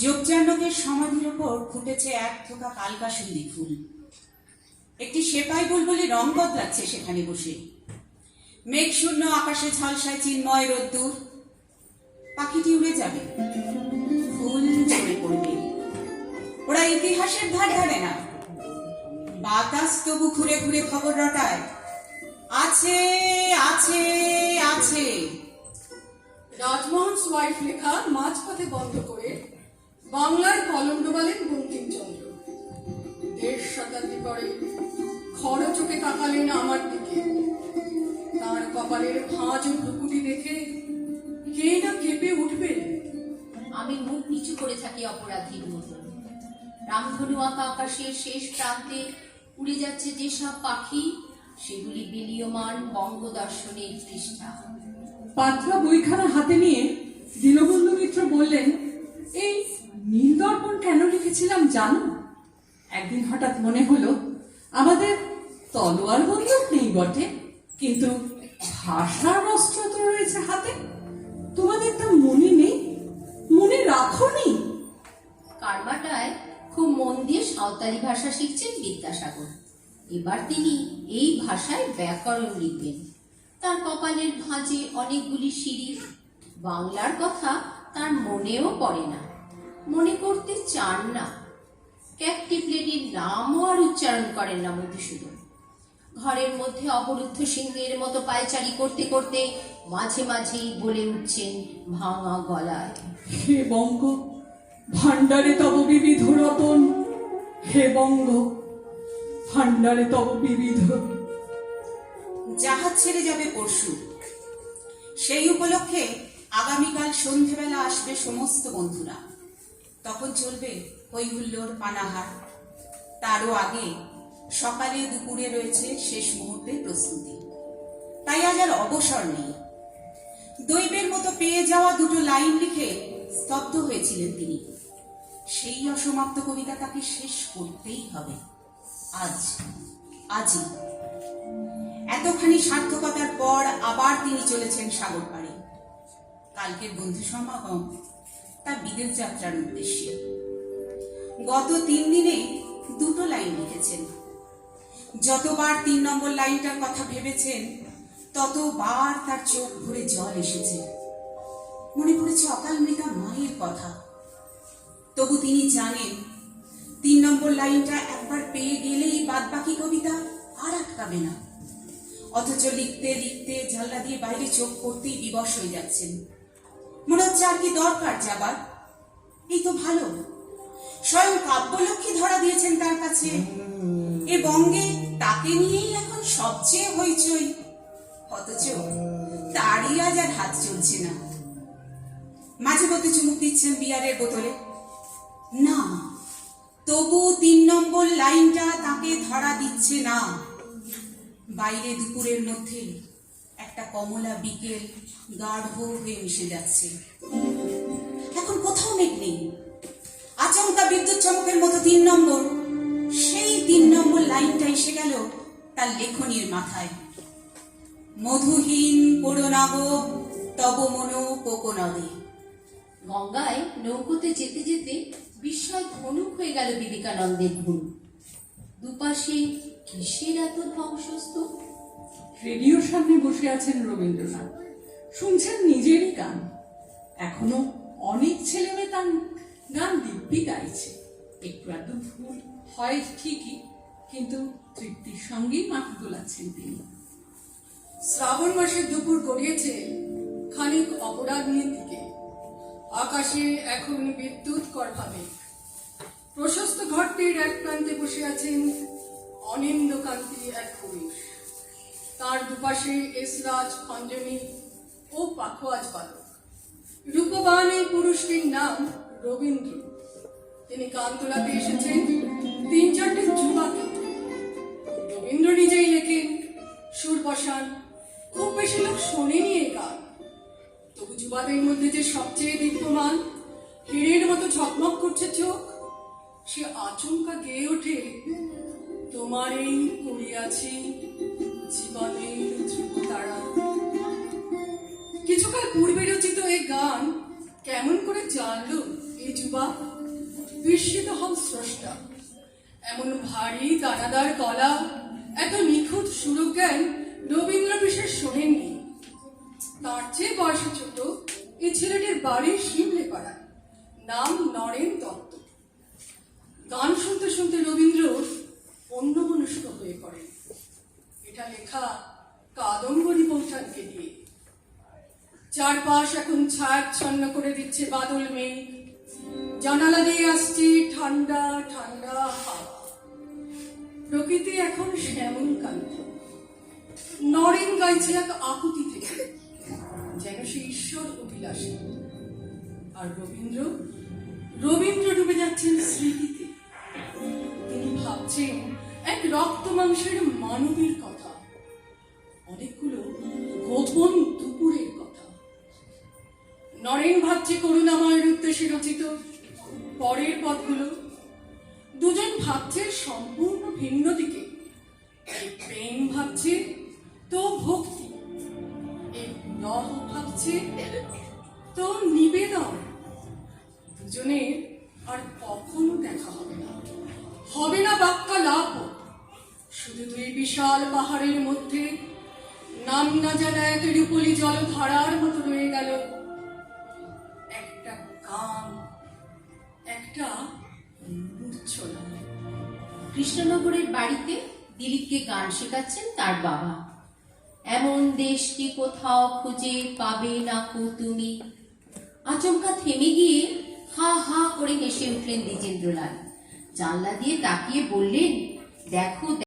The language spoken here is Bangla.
যোগচান্ডকের সমাধির ওপর ফুটেছে এক থোকা কালকাসুন্দি ফুল। একটি সেপাই বুলবুলি রং বদলাচ্ছে সেখানে বসে। মেঘ শূন্য আকাশে ঝলসায় চিন্ময় রোদ্দুর। পাখিটি উড়ে যাবে, ফুল ঝরে পড়বে। ওরা ইতিহাসের ধার ধারে না, বাতাস তবু ঘুরে ঘুরে খবর রটায়, আছে আছে আছে। রাজমোহন সোয়াইফ লেখা মাঝপথে বন্ধ করে বাংলার কলম ডোবালেন বঙ্কিমচন্দ্র। ১.৫ শতাব্দী পরে খড় চোখে তাকালেন আমার দিকে। তার কপালের ভাঁজ ও ভ্রুকুটি দেখে কে না কেঁপে উঠবে। আমি মুখ নিচু করে থাকি অপরাধীর মতন। রামধনু আঁকা আকাশের শেষ প্রান্তে উড়ে যাচ্ছে যেসব পাখি, সেগুলি বিলীয়মান বঙ্গদর্শনের পৃষ্ঠা। পাতলা বইখানা হাতে নিয়ে দীনবন্ধু মিত্র বললেন, এই নীলদর্পণ কেন লিখেছিলাম জানো? একদিন হঠাৎ মনে হলো, আমাদের তলোয়ার বন্দুক নেই বটে, কিন্তু ভাষার অস্ত্র তো রয়েছে হাতে। তোমাদের তা মনে নেই, মনে রাখো নি? কারবাটায় খুব মন দিয়ে সাঁওতালি ভাষা শিখছেন বিদ্যাসাগর। এবার তিনি এই ভাষায় ব্যাকরণ লিখবেন। তার কপালের ভাঁজে অনেকগুলি সিঁড়ি। বাংলার কথা তার মনেও পড়ে না, মনে করতে চান না। ক্যাকটিপ্লেটির নামও আর উচ্চারণ করেন না মধুসূদন। ঘরের মধ্যে অবরুদ্ধ সিংহের মতো পায়চারি করতে করতে মাঝে মাঝেই বলে উঠছেন ভাঙা গলায়, হে বঙ্গ, ভাণ্ডারে তব বিবিধ রতন। হে বঙ্গ, ভাণ্ডারে তব বিবিধ। জাহাজ ছেড়ে যাবে পরশু। সেই উপলক্ষে আগামীকাল সন্ধেবেলা আসবে সমস্ত বন্ধুরা। তখন চলবে হৈহুল্লোর পানাহার। তারও আগে সকালে দুপুরে রয়েছে শেষ মুহূর্তের প্রস্তুতি। তাই আজ আর অবসর নেই। দৈবের মতো পেয়ে যাওয়া দুটো লাইন লিখে স্তব্ধ হয়েছিলেন তিনি। সেই অসমাপ্ত কবিতা তাকে শেষ করতেই হবে আজই। এতখানি সার্থকতার পর আবার তিনি চলেছেন সাগর পাড়ে। কালকের বন্ধু সমাগম তার বিদেশ যাত্রার উদ্দেশ্যে। গত ৩ দিনে দুটো লাইন লিখেছেন। যতবার ৩ নম্বর লাইনটার কথা ভেবেছেন, ততবার তার চোখ ভরে জল এসেছে। মনে পড়েছে অকাল মৃতা মায়ের কথা। তবু তিনি জানেন ৩ নম্বর লাইনটা একবার পেয়ে গেলেই বাদ বাকি কবিতা আর আটকাবে না। অথচ লিখতে লিখতে জানলা দিয়ে বাইরে চোখ পড়তেই বিবশ হয়ে যাচ্ছেন। মনে হচ্ছে আর কি দরকার যাবার, এই তো ভালো। স্বয়ং কাব্যলক্ষ্মী ধরা দিয়েছেন তার কাছে। এ বঙ্গে তাকে নিয়েই এখন সবচেয়ে হইচই। অথচ তারই আজ আর হাত চলছে না। মাঝে মধ্যে চুমুক দিচ্ছেন বিয়ারের বোতলে। না, তবু ৩ নম্বর লাইনটা তাকে ধরা দিচ্ছে না। বাইরে দুপুরের মধ্যে একটা কমলা বিকেল গাঢ় হয়ে মিশে যাচ্ছে। এখন কোথাও মেঘ নেই। আচমকা বিদ্যুৎ চমকের মতো ৩ নম্বর, সেই ৩ নম্বর লাইনটা এসে গেল তার লেখনীর মাথায়। মধুহীন পুরনাগ তব মনো কোকনদে। গঙ্গায় নৌকোতে যেতে যেতে বিস্ময় ধনুক হয়ে গেল বিবেকানন্দের ঘুম। দুপাশে কিসের এত ধ্বংসস্তূপ? রেডিওর সামনে বসে আছেন রবীন্দ্রনাথ, শুনছেন নিজেরই গান। এখনো অনেক ছেলে মেয়ে তার গান দিব্যি গাইছে। একটু আধটু ভুল হয় ঠিকই, কিন্তু তৃপ্তির সঙ্গেই মাথা দোলাচ্ছেন তিনি। শ্রাবণ মাসের দুপুর গড়িয়েছে খানিক অপরাহ্নের দিকে। আকাশে এখন বিদ্যুৎ করভাবে। প্রশস্ত ঘরটির এক প্রান্তে বসে আছেন অনিন্দকান্তি এক পুরুষ। তার দুপাশে এসরাজ, খঞ্জনী ও পাখোয়াজ বালক। রূপবান এই পুরুষটির নাম রবীন্দ্র। তিনি গান তোলাতে এসেছেন ৩-৪টে যুবাকে। রবীন্দ্র নিজেই লেখেন, সুর বসান, খুব বেশি লোক শোনেনি এই গান। তবু যুবাদের মধ্যে যে সবচেয়ে দীপ্যমান, হীরের মতো ঝকমক করছে চোখ, সে আচমকা গেয়ে ওঠে, তোমারেই করিয়াছি জীবনের ধ্রুবতারা। কিছুকাল পূর্বে রচিত এই গান কেমন করে জানলো এই যুবা যুবা বিস্মিত হন স্রষ্টা। এমন ভারী দানাদার গলা, এত নিখুঁত সুরজ্ঞান রবীন্দ্র বিশেষ শোনেননি। তার চেয়ে বয়সে ছোট এই ছেলেটির বাড়ি শিমলে পাড়ায়, নাম নরেন দত্ত। গান শুনতে শুনতে রবীন্দ্র অন্যমনস্ক হয়ে পড়েন। এটা লেখা কাদম্বরী বৌঠানকে দিয়ে। চারপাশ এখন ছায়াচ্ছন্ন করে দিচ্ছে বাদল মেঘ, জানালা দিয়ে আসছে ঠান্ডা ঠান্ডা হাওয়া। প্রকৃতি এখন শ্যামল কান্ত। নরেন গাইছে এক আকুতি থেকে, যেন সে ঈশ্বর অভিলাষী। আর রবীন্দ্র ডুবে যাচ্ছেন স্মৃতিতে। তিনি ভাবছেন এক রক্ত মাংসের মানবীর কথা, অনেকগুলো গোপন দুপুরের কথা। নরেন ভাবছে করুণাময়ের উদ্দেশ্যে রচিত পরের পদগুলো। দুজন ভাবছে সম্পূর্ণ ভিন্ন দিকে। এই প্রেম ভাবছে তো ভক্তি, এই বিরহ ভাবছে তো নিবেদন। দুজনের আর কখনো দেখা হবে না, হবে না বাক্যালাপ। শুধু দুই বিশাল পাহাড়ের মধ্যে নাম না জানা এক রূপলি জলধারার মতো রয়ে গেল একটা গান, একটা মূর্ছনা। কৃষ্ণনগরের বাড়িতে দিলীপকে গান শেখাচ্ছেন তার বাবা। এমন দেশকে কোথাও খুঁজে পাবে না কো তুমি। আচমকা থেমে গিয়ে হা হা করে হেসে উঠলেন দ্বিজেন্দ্রলাল। জানলা দিয়ে তাকিয়ে বললেন, দেখো